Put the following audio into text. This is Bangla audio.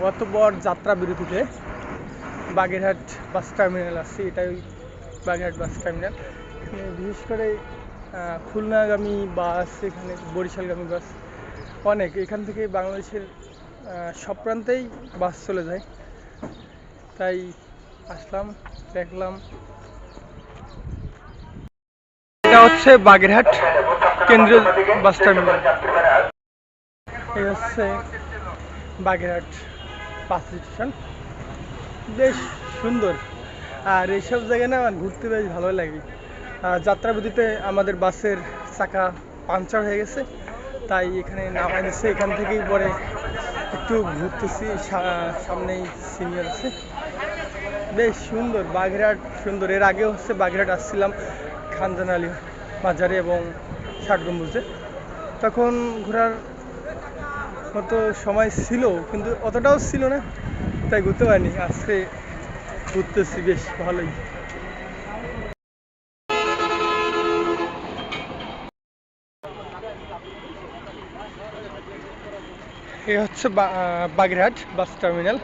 অতঃপর যাত্রা বিরতিতে বাগেরহাট বাস টার্মিনাল আসছে। এটাই বাগেরহাট বাস টার্মিনাল। এখানে বিশেষ করে খুলনাগামী বাস, এখানে বরিশালগামী বাস অনেক। এখান থেকে বাংলাদেশের সব প্রান্তেই বাস চলে যায়। তাই আসলাম, দেখলাম। এটা হচ্ছে বাগেরহাট কেন্দ্রীয় বাস টার্মিনাল। এই হচ্ছে বাগেরহাট বাস স্টেশন, বেশ সুন্দর। আর এইসব জায়গায় না আমার ঘুরতে বেশ ভালো লাগে। যাত্রাবিধিতে আমাদের বাসের চাকা পাংচার হয়ে গেছে, তাই এখানে নামাই দিচ্ছে। এখান থেকেই পরে একটু ঘুরতেছি, সামনেই সিনিয়র আছে। বেশ সুন্দর বাগেরহাট, সুন্দর। এর আগে হচ্ছে বাগেরহাট আসছিলাম খানজান আলী বাজারে এবং ষাট গম্বুজে, তখন ঘোরার মতো সময় ছিল, কিন্তু অতটাও ছিল না, তাই ঘুরতে পারিনি। আজকে ঘুরতেছি বেশ ভালোই। এই হচ্ছে বাগেরহাট বাস টার্মিনাল।